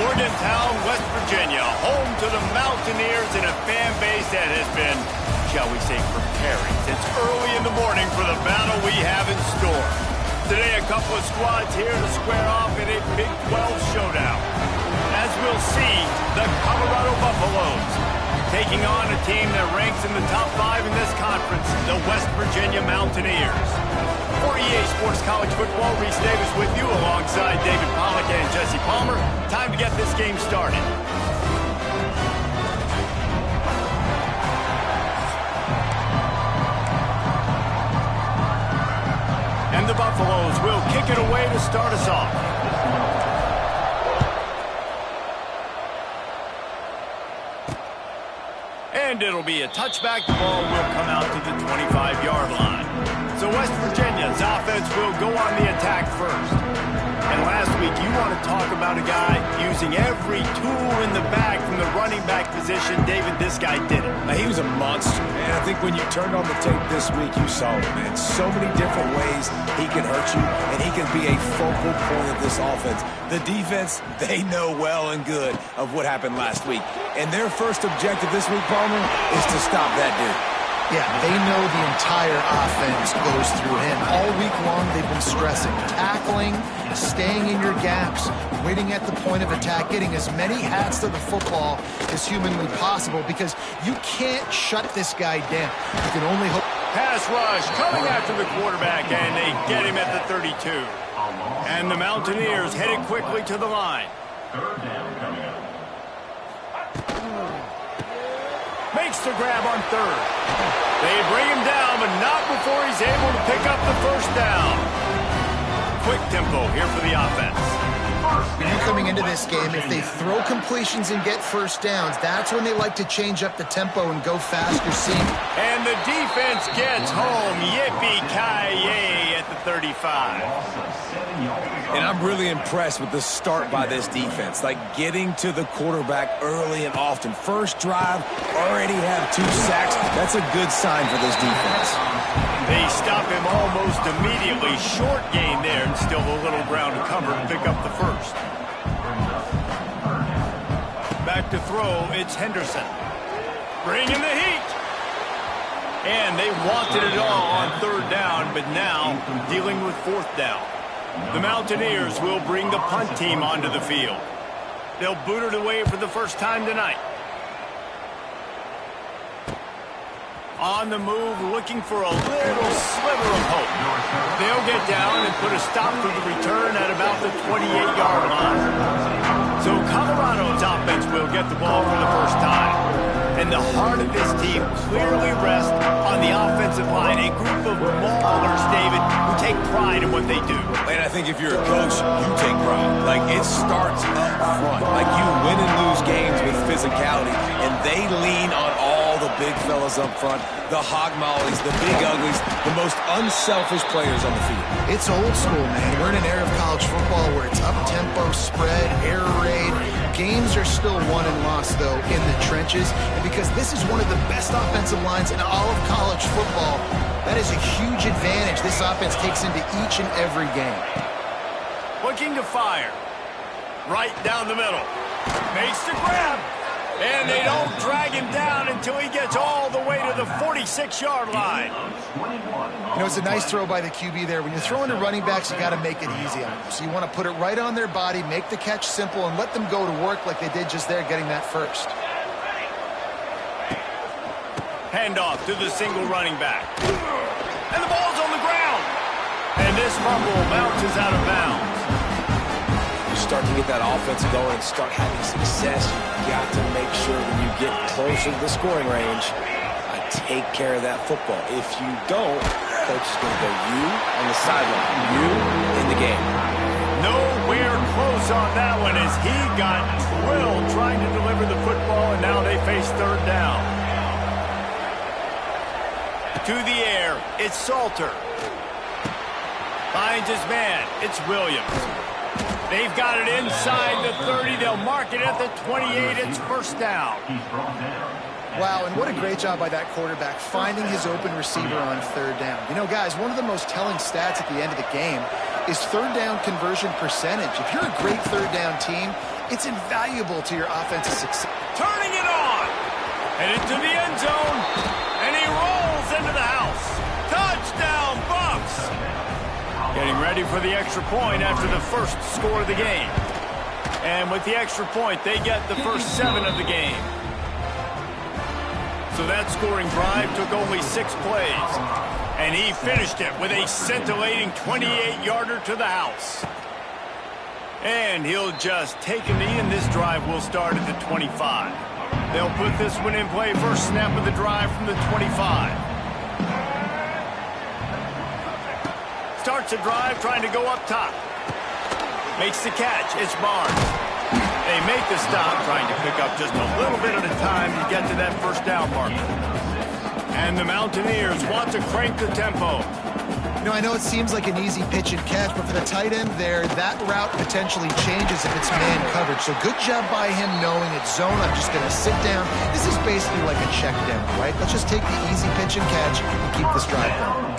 Morgantown, West Virginia, home to the Mountaineers and a fan base that has been, shall we say, preparing since early in the morning for the battle we have in store. Today, a couple of squads here to square off in a Big 12 showdown. As we'll see, the Colorado Buffaloes taking on a team that ranks in the top 5 in this conference, the West Virginia Mountaineers. For EA Sports College Football, Reese Davis with you alongside David Pollack and Jesse Palmer. Time to get this game started. And the Buffaloes will kick it away to start us off. And it'll be a touchback. The ball will come out to the 25-yard line. So West Virginia's offense will go on the attack first. And last week, you want to talk about a guy using every tool in the bag from the running back position. David, this guy did it. He was a monster, man. I think when you turned on the tape this week, you saw it, man. So many different ways he can hurt you, and he can be a focal point of this offense. The defense, they know well and good of what happened last week. And their first objective this week, Palmer, is to stop that dude. Yeah, they know the entire offense goes through him. All week long, they've been stressing tackling, staying in your gaps, waiting at the point of attack, getting as many hats to the football as humanly possible because you can't shut this guy down. You can only hope. Pass rush coming after the quarterback, and they get him at the 32. And the Mountaineers headed quickly to the line. Third down coming up. Makes the grab on third. They bring him down, but not before he's able to pick up the first down. Quick tempo here for the offense. When you're coming into this game, if they throw completions and get first downs, that's when they like to change up the tempo and go faster seam. And the defense gets home. Yippee-ki-yay at the 35. And I'm really impressed with the start by this defense. Like getting to the quarterback early and often. First drive, already have 2 sacks. That's a good sign for this defense. They stop him almost immediately. Short gain there and still a little ground to cover to pick up the first. Back to throw, it's Henderson. Bringing the heat. And they wanted it all on third down, but now dealing with fourth down. The Mountaineers will bring the punt team onto the field. They'll boot it away for the first time tonight. On the move, looking for a little sliver of hope. They'll get down and put a stop to the return at about the 28-yard line. So Colorado's offense will get the ball for the first time. And the heart of this team clearly rests on the offensive line, a group of maulers, David, who take pride in what they do. And I think if you're a coach, you take pride. Like, it starts up front. Like, you win and lose games with physicality, and they lean on all the big fellas up front, the hog mollies, the big uglies, the most unselfish players on the field. It's old school, man. We're in an era of college football where it's up-tempo, spread, air raid. Games are still won and lost, though, in the trenches. And because this is one of the best offensive lines in all of college football, that is a huge advantage this offense takes into each and every game. Looking to fire. Right down the middle. Makes the grab. And they don't drag him down until he gets all the way to the 46-yard line. You know, it's a nice throw by the QB there. When you're throwing to running backs, you got to make it easy on them. So you want to put it right on their body, make the catch simple, and let them go to work like they did just there, getting that first. Handoff to the single running back. And the ball's on the ground. And this fumble bounces out of bounds. Start to get that offense going and start having success, you got to make sure when you get closer to the scoring range, take care of that football. If you don't, coach is going to go you on the sideline, you in the game. Nowhere close on that one as he got drilled trying to deliver the football, and now they face third down. To the air, it's Salter. Finds his man, it's Williams. They've got it inside the 30. They'll mark it at the 28. It's first down. Wow, and what a great job by that quarterback finding his open receiver on third down. You know, guys, one of the most telling stats at the end of the game is third down conversion percentage. If you're a great third down team, It's invaluable to your offensive success. Turning it on. Headed to the end zone. And he rolls into the house. Touchdown, Bucs. Getting ready for the extra point after the first score of the game. And with the extra point, they get the first 7 of the game. So that scoring drive took only 6 plays. And he finished it with a scintillating 28-yarder to the house. And he'll just take a knee, and this drive will start at the 25. They'll put this one in play first snap of the drive from the 25. Starts a drive trying to go up top. Makes the catch. It's Barnes. They make the stop, trying to pick up just a little bit at a time to get to that first down marker. And the Mountaineers want to crank the tempo. You know, I know it seems like an easy pitch and catch, but for the tight end there, that route potentially changes if it's man coverage. So good job by him knowing it's zone. I'm just going to sit down. This is basically like a check down, right? Let's just take the easy pitch and catch and keep this drive going.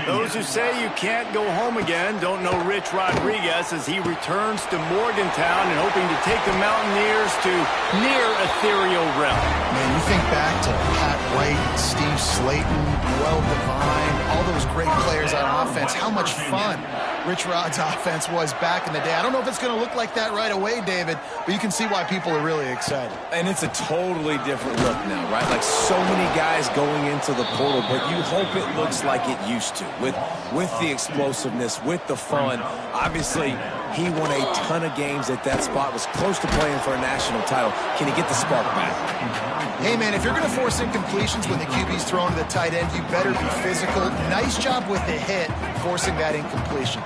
Those who say you can't go home again don't know Rich Rodriguez as he returns to Morgantown and hoping to take the Mountaineers to near ethereal realm. Man, you think back to Pat White, Steve Slayton, Noel Devine, all those great players on offense. How much fun Rich Rod's offense was back in the day. I don't know if it's going to look like that right away, David, but you can see why people are really excited. And it's a totally different look now, right? Like so many guys going into the portal, but you hope it looks like it used to with the explosiveness, with the fun. Obviously, he won a ton of games at that spot, was close to playing for a national title. Can he get the spark back? Hey, man, if you're going to force incompletions when the QB's thrown to the tight end, you better be physical. Nice job with the hit, forcing that incompletion.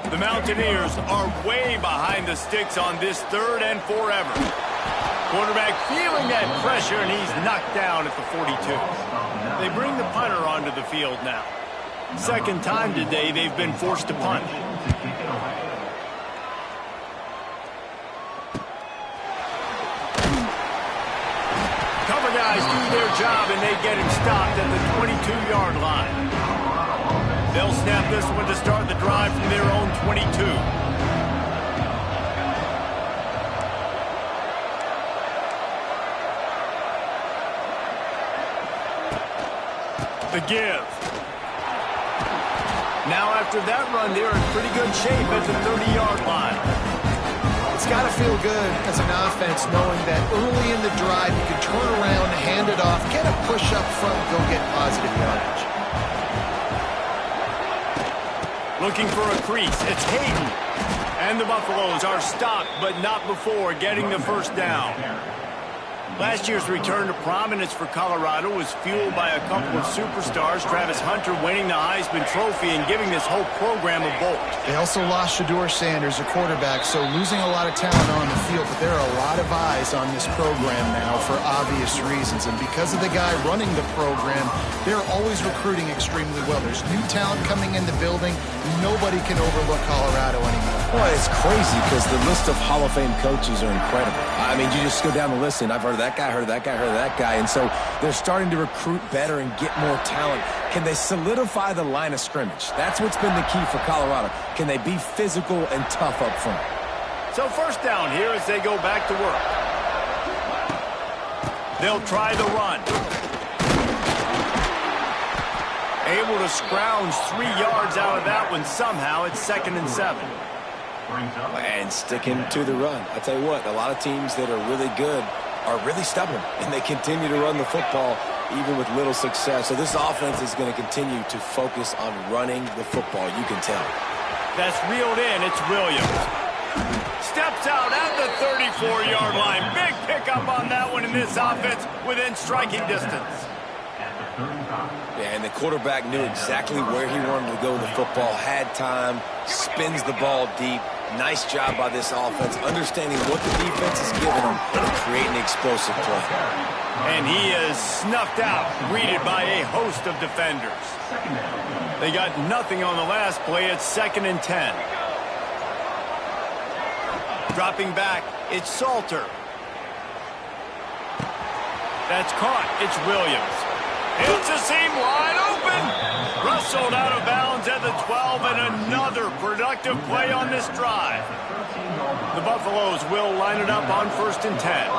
The Mountaineers are way behind the sticks on this 3rd and forever. Quarterback feeling that pressure, and he's knocked down at the 42. They bring the punter onto the field now. Second time today they've been forced to punt. Cover guys do their job, and they get him stopped at the 22-yard line. They'll snap this one to start the drive from their own 22. The give. Now after that run, they're in pretty good shape at the 30-yard line. It's got to feel good as an offense knowing that early in the drive you can turn around, hand it off, get a push up front, go get positive yardage. Looking for a crease. It's Hayden. And the Buffaloes are stopped, but not before getting the first down. Last year's return to prominence for Colorado was fueled by a couple of superstars, Travis Hunter winning the Heisman Trophy and giving this whole program a bolt. They also lost Shedeur Sanders, a quarterback, so losing a lot of talent on the field, but there are a lot of eyes on this program now for obvious reasons. And because of the guy running the program, they're always recruiting extremely well. There's new talent coming in the building. Nobody can overlook Colorado anymore. Well, it's crazy because the list of Hall of Fame coaches are incredible. I mean, you just go down the list, and I've heard that guy, heard that guy, heard that guy. And so they're starting to recruit better and get more talent. Can they solidify the line of scrimmage? That's what's been the key for Colorado. Can they be physical and tough up front? So first down here as they go back to work. They'll try the run. Able to scrounge 3 yards out of that one somehow. It's 2nd and 7. And sticking to the run. I tell you what, a lot of teams that are really good are really stubborn, and they continue to run the football even with little success. So this offense is going to continue to focus on running the football. You can tell. That's reeled in. It's Williams. Steps out at the 34-yard line. Big pickup on that one in this offense within striking distance. Yeah, and the quarterback knew exactly where he wanted to go with the football, had time, spins the ball deep. Nice job by this offense, understanding what the defense is giving them and creating explosive play. And he is snuffed out, greeted by a host of defenders. They got nothing on the last play. It's 2nd and 10. Dropping back, it's Salter. That's caught. It's Williams. Hits a seam wide open. Wrestled out of bounds at the 12, and another productive play on this drive. The Buffaloes will line it up on 1st and 10.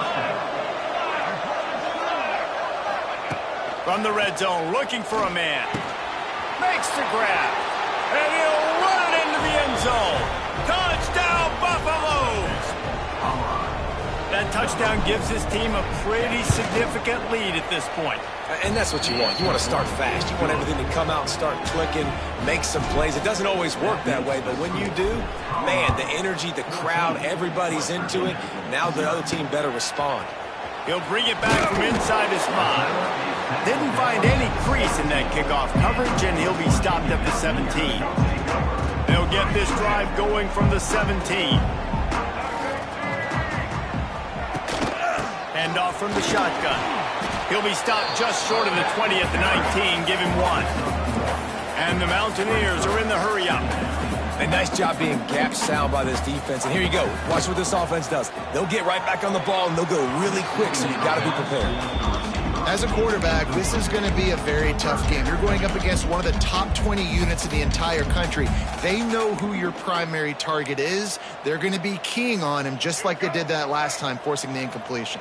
From the red zone, looking for a man. Makes the grab. And he'll run it into the end zone. Touchdown, Buffaloes! That touchdown gives his team a pretty significant lead at this point. And that's what you want. You want to start fast. You want everything to come out and start clicking, make some plays. It doesn't always work that way, but when you do, man, the energy, the crowd, everybody's into it. Now the other team better respond. He'll bring it back from inside his 5. Didn't find any crease in that kickoff coverage, and he'll be stopped at the 17. They'll get this drive going from the 17. Hand off from the shotgun. He'll be stopped just short of the 20 at the 19. Give him 1. And the Mountaineers are in the hurry-up. A nice job being gap sound by this defense. And here you go. Watch what this offense does. They'll get right back on the ball, and they'll go really quick, so you got to be prepared. As a quarterback, this is going to be a very tough game. You're going up against one of the top 20 units in the entire country. They know who your primary target is. They're going to be keying on him just like they did that last time, forcing the incompletion.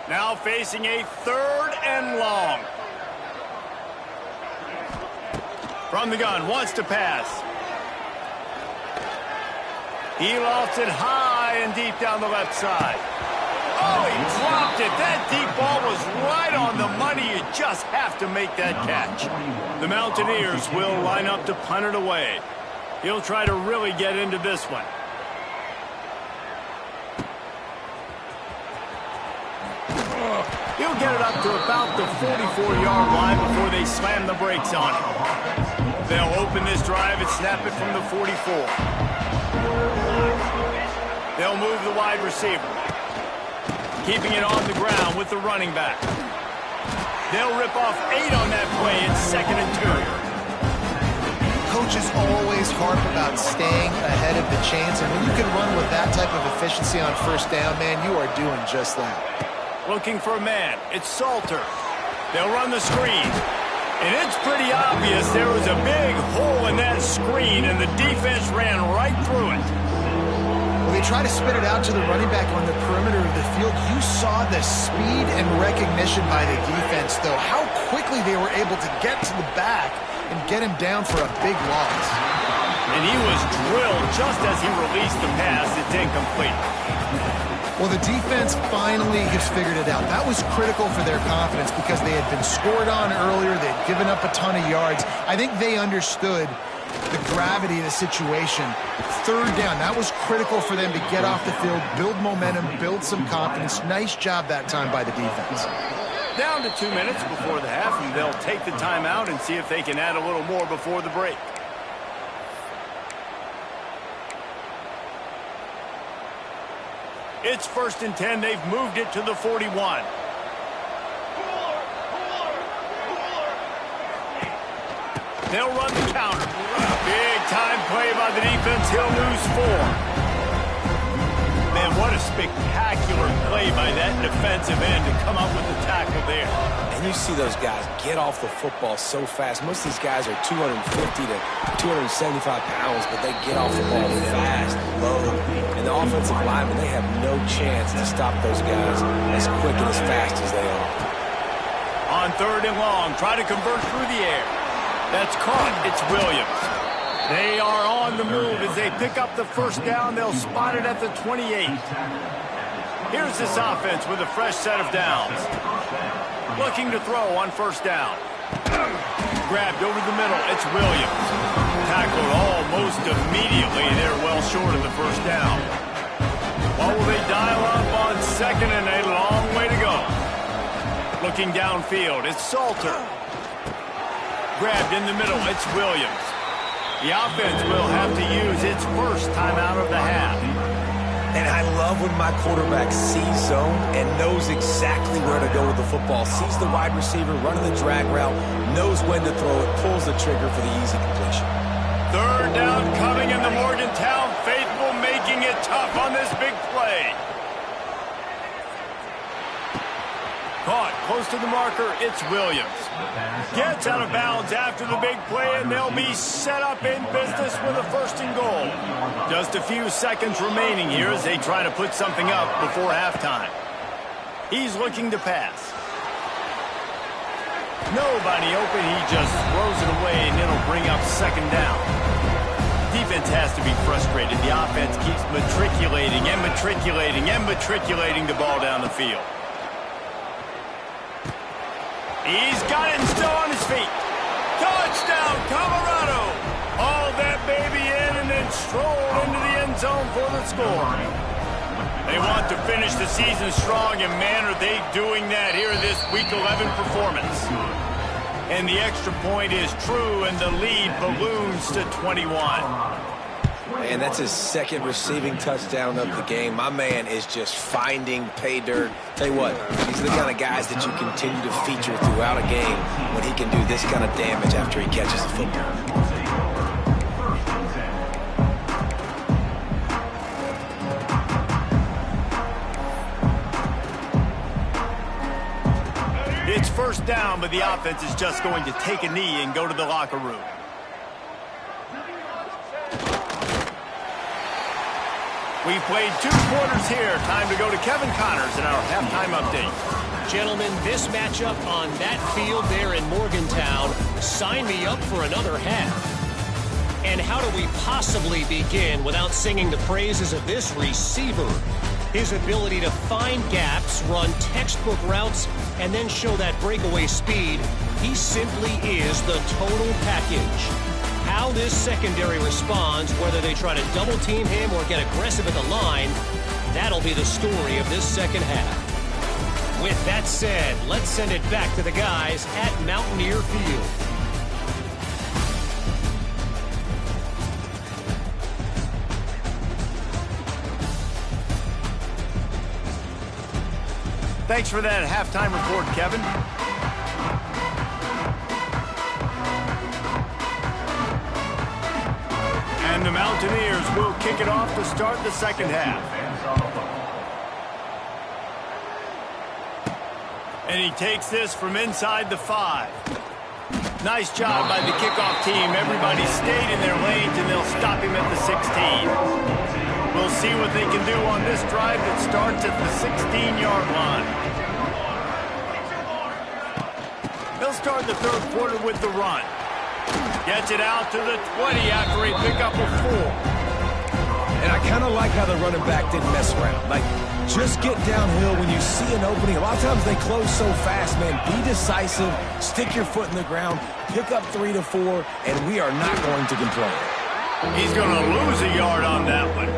Now facing a 3rd and long. From the gun, wants to pass. He lofts it high and deep down the left side. Oh, he dropped it. That deep ball was right on the money. You just have to make that catch. The Mountaineers will line up to punt it away. He'll try to really get into this one. He'll get it up to about the 44-yard line before they slam the brakes on him. They'll open this drive and snap it from the 44. They'll move the wide receiver, keeping it on the ground with the running back. They'll rip off 8 on that play. It's 2nd and 2. Coaches always harp about staying ahead of the chains, and when you can run with that type of efficiency on 1st down, man, you are doing just that. Looking for a man. It's Salter. They'll run the screen. And it's pretty obvious there was a big hole in that screen, and the defense ran right through it. Well, they try to spit it out to the running back on the perimeter of the field. You saw the speed and recognition by the defense, though. How quickly they were able to get to the back and get him down for a big loss. And he was drilled just as he released the pass. It's incomplete. Well, the defense finally has figured it out. That was critical for their confidence because they had been scored on earlier. They'd given up a ton of yards. I think they understood the gravity of the situation. 3rd down, that was critical for them to get off the field, build momentum, build some confidence. Nice job that time by the defense. Down to 2 minutes before the half, and they'll take the timeout and see if they can add a little more before the break. It's 1st and 10. They've moved it to the 41. They'll run the counter. Big time play by the defense. He'll lose 4. Man, what a spectacular play by that defensive end to come up with the tackle there. And you see those guys get off the football so fast. Most of these guys are 250 to 275 pounds, but they get off the ball fast, low. And the offensive linemen, they have no chance to stop those guys as quick and as fast as they are. On 3rd and long, try to convert through the air. That's caught. It's Williams. They are on the move as they pick up the 1st down. They'll spot it at the 28. Here's this offense with a fresh set of downs. Looking to throw on 1st down. Grabbed over the middle. It's Williams. Tackled almost immediately. They're well short of the 1st down. What will they dial up on 2nd and a long way to go? Looking downfield. It's Salter. Grabbed in the middle. It's Williams. The offense will have to use its 1st timeout of the half. And I love when my quarterback sees zone and knows exactly where to go with the football. Sees the wide receiver running the drag route, knows when to throw it, pulls the trigger for the easy completion. 3rd down coming in the Morgantown faithful, making it tough on this big play. Caught. Close to the marker, it's Williams. Gets out of bounds after the big play, and they'll be set up in business with a 1st and goal. Just a few seconds remaining here as they try to put something up before halftime. He's looking to pass. Nobody open, he just throws it away, and it'll bring up 2nd down. Defense has to be frustrated. The offense keeps matriculating and matriculating and matriculating the ball down the field. He's got it and still on his feet. Touchdown, Colorado! Haul that baby in and then stroll into the end zone for the score. They want to finish the season strong, and man, are they doing that here in this Week 11 performance. And the extra point is true, and the lead balloons to 21. Man, that's his 2nd receiving touchdown of the game. My man is just finding pay dirt. Tell you what, these are the kind of guys that you continue to feature throughout a game when he can do this kind of damage after he catches the football. It's 1st down, but the offense is just going to take a knee and go to the locker room. We've played 2 quarters here. Time to go to Kevin Connors in our halftime update. Gentlemen, this matchup on that field there in Morgantown, sign me up for another half. And how do we possibly begin without singing the praises of this receiver? His ability to find gaps, run textbook routes, and then show that breakaway speed. He simply is the total package. How this secondary responds, whether they try to double-team him or get aggressive at the line, that'll be the story of this 2nd half. With that said, let's send it back to the guys at Mountaineer Field. Thanks for that halftime report, Kevin. And the Mountaineers will kick it off to start the 2nd half. And he takes this from inside the 5. Nice job by the kickoff team. Everybody stayed in their lanes, and they'll stop him at the 16. We'll see what they can do on this drive that starts at the 16-yard line. They'll start the 3rd quarter with the run. Gets it out to the 20 after a pickup of 4. And I kind of like how the running back didn't mess around. Like, just get downhill when you see an opening. A lot of times they close so fast, man. Be decisive, stick your foot in the ground, pick up 3 to 4, and we are not going to complain. He's going to lose a yard on that one.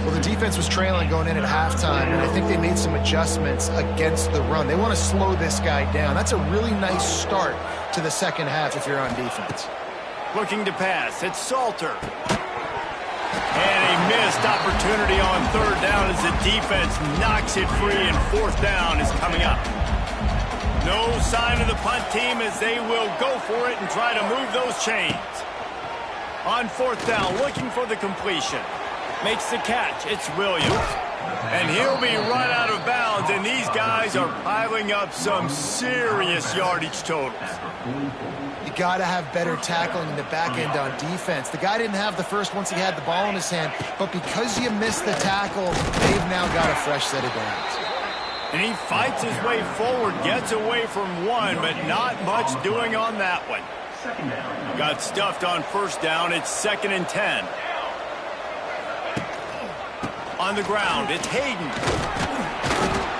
Well, the defense was trailing going in at halftime, and I think they made some adjustments against the run. They want to slow this guy down. That's a really nice start to the 2nd half if you're on defense. Looking to pass. It's Salter. And a missed opportunity on 3rd down as the defense knocks it free, and 4th down is coming up. No sign of the punt team as they will go for it and try to move those chains. On 4th down, looking for the completion. Makes the catch. It's Williams. And he'll be run out of bounds, and these guys are piling up some serious yardage totals. You got to have better tackling in the back end on defense. The guy didn't have the first once he had the ball in his hand, but because you missed the tackle, they've now got a fresh set of downs. And he fights his way forward, gets away from one, but not much doing on that one. Got stuffed on 1st down. It's 2nd and 10. On the ground, it's Hayden.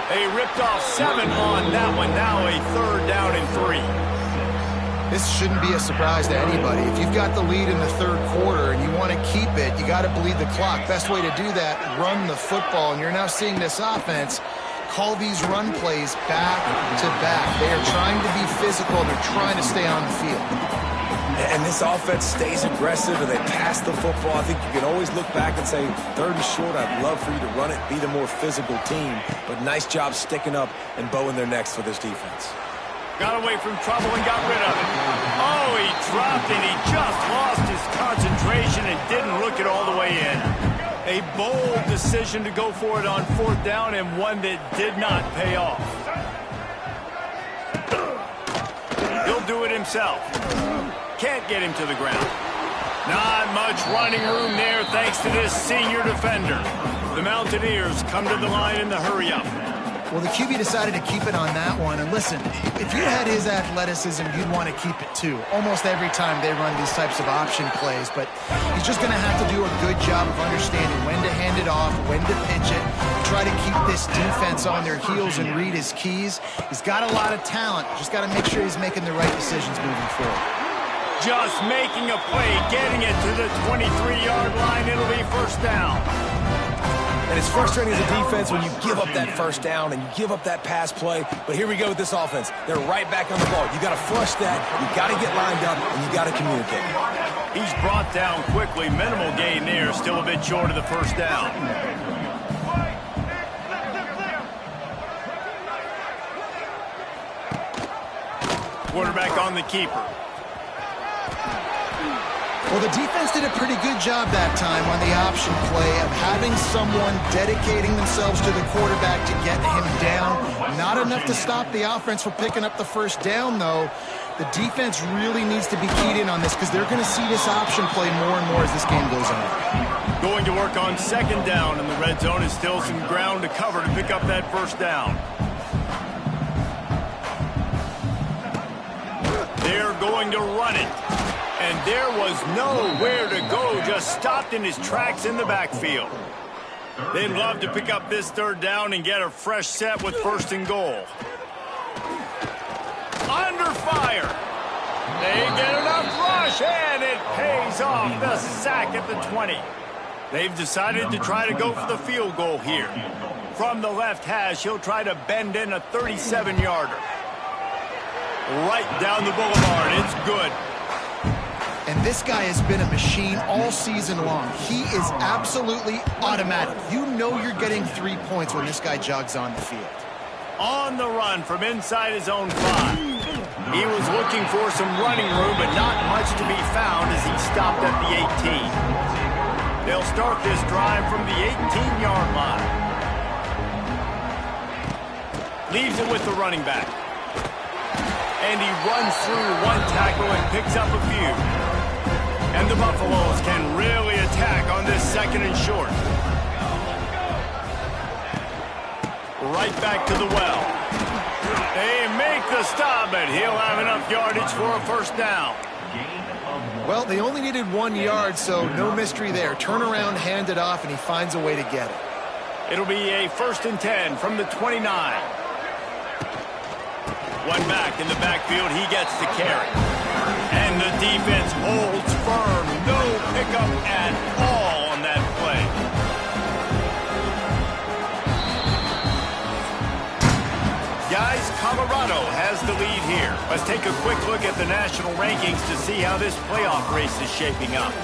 They ripped off 7 on that one. Now a 3rd down and 3. This shouldn't be a surprise to anybody. If you've got the lead in the 3rd quarter and you want to keep it, you got to bleed the clock. Best way to do that, run the football. And you're now seeing this offense call these run plays back to back. They are trying to be physical. They're trying to stay on the field. And this offense stays aggressive and they pass the football. I think you can always look back and say, 3rd and short, I'd love for you to run it, be the more physical team. But nice job sticking up and bowing their necks for this defense. Got away from trouble and got rid of it. Oh, he dropped and he just lost his concentration and didn't look it all the way in. A bold decision to go for it on 4th down, and one that did not pay off. He'll do it himself. Can't get him to the ground. Not much running room there thanks to this senior defender. The Mountaineers come to the line in the hurry-up. Well, the QB decided to keep it on that one. And listen, if you had his athleticism, you'd want to keep it too. Almost every time they run these types of option plays. But he's just going to have to do a good job of understanding when to hand it off, when to pitch it, try to keep this defense on their heels and read his keys. He's got a lot of talent. Just got to make sure he's making the right decisions moving forward. Just making a play, getting it to the 23-yard line. It'll be first down. And it's frustrating as a defense when you give up that first down and you give up that pass play. But here we go with this offense. They're right back on the ball. You got to flush that. You got to get lined up, and you got to communicate. He's brought down quickly. Minimal gain there. Still a bit short of the first down. Quarterback on the keeper. Well, the defense did a pretty good job that time on the option play of having someone dedicating themselves to the quarterback to get him down. Not enough to stop the offense from picking up the first down, though. The defense really needs to be keyed in on this because they're going to see this option play more and more as this game goes on. Going to work on second down in the red zone is still some ground to cover to pick up that first down. They're going to run it. And there was nowhere to go, just stopped in his tracks in the backfield. They'd love to pick up this third down and get a fresh set with first and goal. Under fire. They get enough rush, and it pays off. The sack at the 20. They've decided to try to go for the field goal here. From the left hash, he'll try to bend in a 37-yarder. Right down the boulevard. It's good. And this guy has been a machine all season long. He is absolutely automatic. You know you're getting 3 points when this guy jogs on the field. On the run from inside his own 5. He was looking for some running room, but not much to be found as he stopped at the 18. They'll start this drive from the 18-yard line. Leaves it with the running back. And he runs through one tackle and picks up a few. And the Buffaloes can really attack on this second and short. Right back to the well. They make the stop, but he'll have enough yardage for a first down. Well, they only needed 1 yard, so no mystery there. Turn around, hand it off, and he finds a way to get it. It'll be a 1st and 10 from the 29. One back in the backfield, he gets the carry. And the defense holds firm. No pickup at all on that play. Guys, Colorado has the lead here. Let's take a quick look at the national rankings to see how this playoff race is shaping up.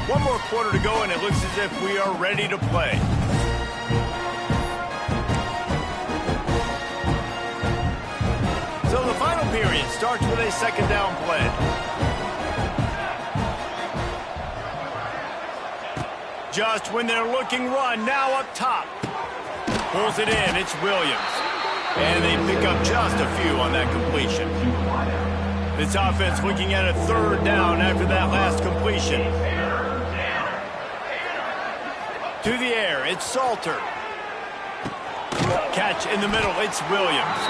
One more quarter to go, and it looks as if we are ready to play. So the final period starts with a second down play. Just when they're looking run, now up top. Pulls it in, it's Williams. And they pick up just a few on that completion. This offense looking at a third down after that last completion. To the air, it's Salter. Catch in the middle, it's Williams.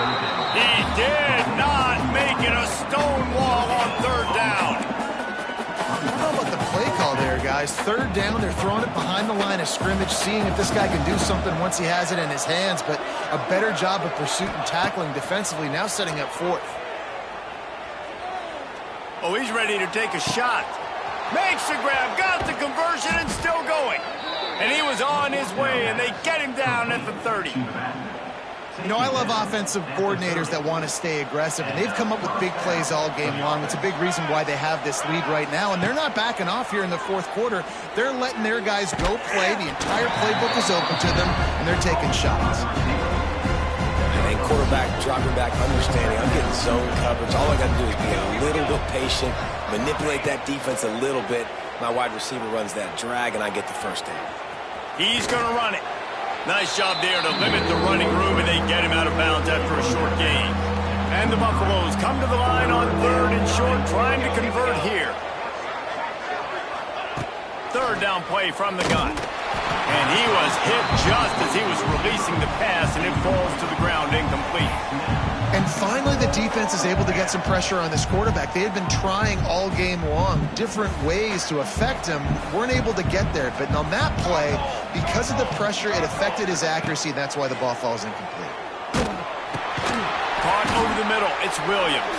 He did not make it a stone wall on third down. I don't know about the play call there, guys. Third down, they're throwing it behind the line of scrimmage, seeing if this guy can do something once he has it in his hands, but a better job of pursuit and tackling defensively, now setting up fourth. Oh, he's ready to take a shot. Makes the grab, got the conversion, and still going. And he was on his way, and they get him down at the 30. You know, I love offensive coordinators that want to stay aggressive, and they've come up with big plays all game long. It's a big reason why they have this lead right now, and they're not backing off here in the fourth quarter. They're letting their guys go play. The entire playbook is open to them, and they're taking shots. And quarterback dropping back, understanding I'm getting zone coverage. All I got to do is be a little bit patient, manipulate that defense a little bit. My wide receiver runs that drag, and I get the first down. He's going to run it. Nice job there to limit the running room, and they get him out of bounds after a short gain. And the Buffaloes come to the line on 3rd and short, trying to convert here. 3rd down play from the gun. And he was hit just as he was releasing the pass, and it falls to the ground incomplete. And finally, the defense is able to get some pressure on this quarterback. They had been trying all game long different ways to affect him. Weren't able to get there. But on that play, because of the pressure, it affected his accuracy. And that's why the ball falls incomplete. Caught over the middle. It's Williams.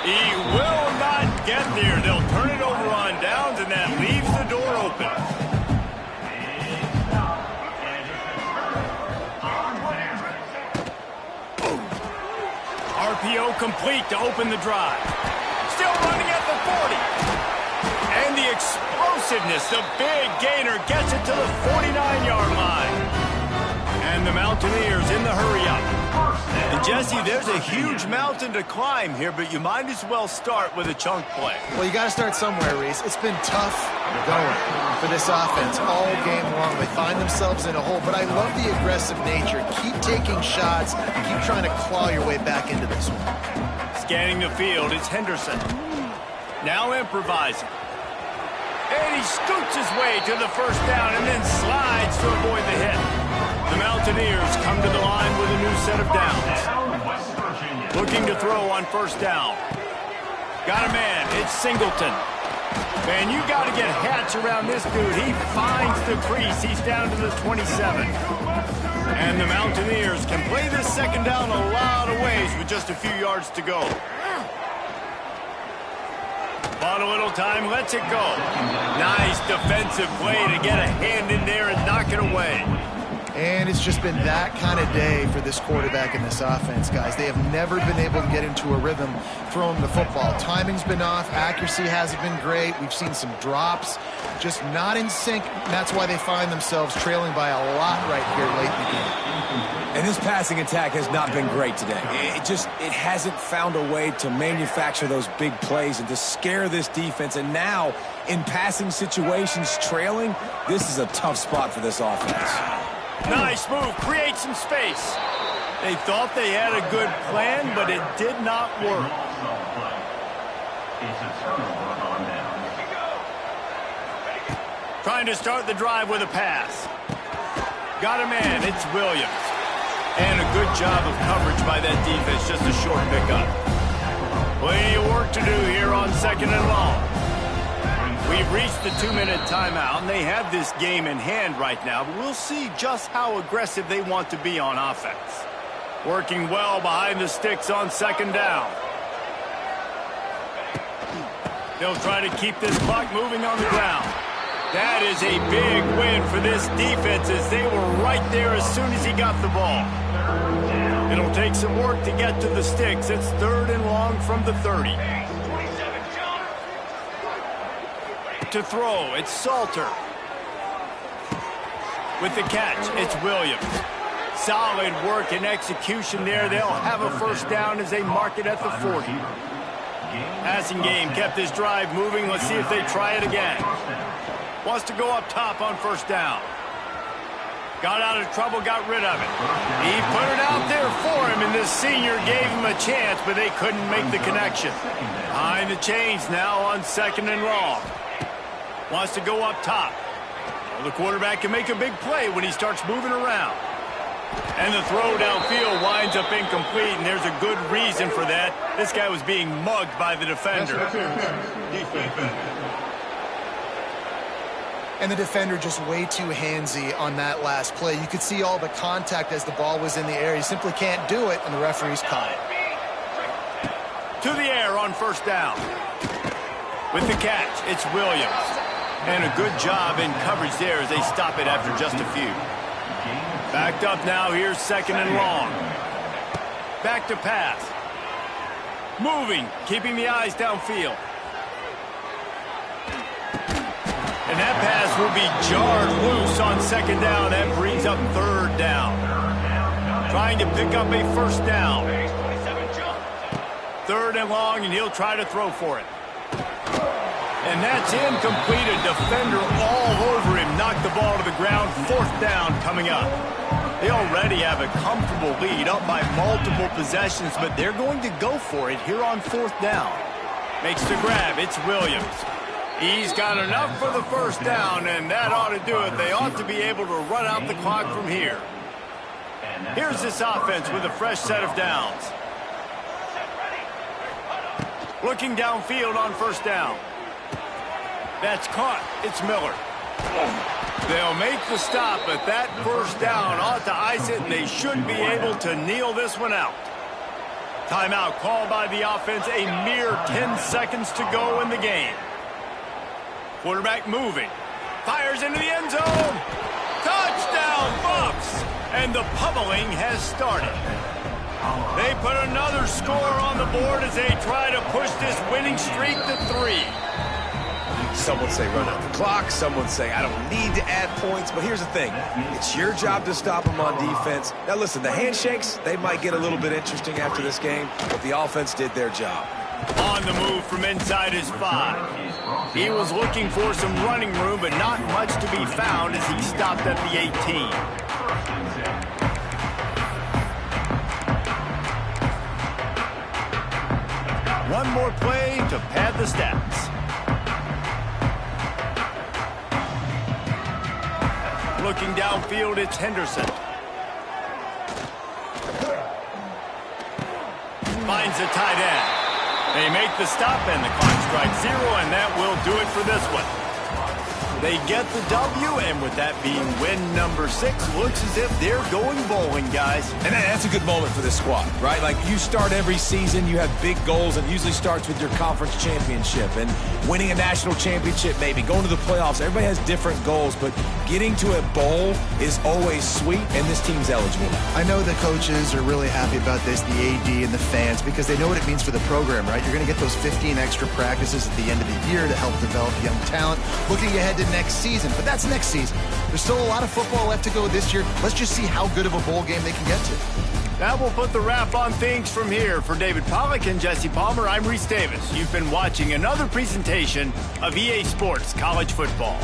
He will not get there. They'll turn it over on downs, and that leaves the door open. RPO complete to open the drive. Still running at the 40. And the explosiveness, the big gainer gets it to the 49-yard line. And the Mountaineers in the hurry-up. And Jesse, there's a huge mountain to climb here, but you might as well start with a chunk play. Well, you got to start somewhere, Reese. It's been tough going for this offense all game long. They find themselves in a hole, but I love the aggressive nature. Keep taking shots. Keep trying to claw your way back into this one. Scanning the field, it's Henderson. Now improvising. And he scoots his way to the first down and then slides to avoid the hit. The Mountaineers come to the line with a new set of downs. Looking to throw on 1st down. Got a man. It's Singleton. Man, you got to get Hatch around this dude. He finds the crease. He's down to the 27. And the Mountaineers can play this 2nd down a lot of ways with just a few yards to go. Bought a little time, lets it go. Nice defensive play to get a hand in there and knock it away. And it's just been that kind of day for this quarterback in this offense, guys. They have never been able to get into a rhythm throwing the football. Timing's been off. Accuracy hasn't been great. We've seen some drops. Just not in sync. And that's why they find themselves trailing by a lot right here late in the game. And this passing attack has not been great today. It hasn't found a way to manufacture those big plays and to scare this defense. And now, in passing situations, trailing, this is a tough spot for this offense. Nice move, create some space. They thought they had a good plan, but it did not work. Trying to start the drive with a pass. Got a man, it's Williams. And a good job of coverage by that defense, just a short pickup. Plenty of work to do here on 2nd and long. We've reached the 2-minute timeout, and they have this game in hand right now, but we'll see just how aggressive they want to be on offense. Working well behind the sticks on 2nd down. They'll try to keep this clock moving on the ground. That is a big win for this defense as they were right there as soon as he got the ball. It'll take some work to get to the sticks. It's 3rd and long from the 30. To throw, it's Salter. With the catch, it's Williams. Solid work and execution there. They'll have a 1st down as they mark it at the 40. Passing game kept this drive moving. Let's see if they try it again. Wants to go up top on 1st down. Got out of trouble, got rid of it. He put it out there for him, and this senior gave him a chance, but they couldn't make the connection. Behind the chains now on 2nd and long. Wants to go up top. Well, the quarterback can make a big play when he starts moving around. And the throw downfield winds up incomplete, and there's a good reason for that. This guy was being mugged by the defender. And the defender just way too handsy on that last play. You could see all the contact as the ball was in the air. He simply can't do it, and the referee's caught it. To the air on 1st down. With the catch, it's Williams. And a good job in coverage there as they stop it after just a few. Backed up now, here's 2nd and long. Back to pass. Moving, keeping the eyes downfield. And that pass will be jarred loose on 2nd down. That brings up 3rd down. Trying to pick up a 1st down. 3rd and long, and he'll try to throw for it. And that's incomplete. A defender all over him. Knocked the ball to the ground. 4th down coming up. They already have a comfortable lead, up by multiple possessions, but they're going to go for it here on 4th down. Makes the grab. It's Williams. He's got enough for the 1st down, and that ought to do it. They ought to be able to run out the clock from here. Here's this offense with a fresh set of downs. Looking downfield on 1st down. That's caught. It's Miller. They'll make the stop, but that 1st down ought to ice it, and they should be able to kneel this one out. Timeout called by the offense. A mere 10 seconds to go in the game. Quarterback moving. Fires into the end zone. Touchdown, Buffs! And the pummeling has started. They put another score on the board as they try to push this winning streak to 3. Some would say run out the clock. Some would say I don't need to add points. But here's the thing. It's your job to stop them on defense. Now, listen, the handshakes, they might get a little bit interesting after this game, but the offense did their job. On the move from inside his 5. He was looking for some running room, but not much to be found as he stopped at the 18. One more play to pad the stats. Looking downfield, it's Henderson. Finds a tight end. They make the stop, and the clock strikes 0, and that will do it for this one. They get the W, and with that being win number 6, looks as if they're going bowling, guys. And that's a good moment for this squad, right? Like, you start every season, you have big goals, and it usually starts with your conference championship and winning a national championship, maybe going to the playoffs. Everybody has different goals, but getting to a bowl is always sweet, and this team's eligible now. I know the coaches are really happy about this, the AD and the fans, because they know what it means for the program, right? You're going to get those 15 extra practices at the end of the year to help develop young talent. Looking ahead to next season, but that's next season. There's still a lot of football left to go this year. Let's just see how good of a bowl game they can get to. That will put the wrap on things from here. For David Pollack and Jesse Palmer, I'm Reese Davis. You've been watching another presentation of EA Sports College Football.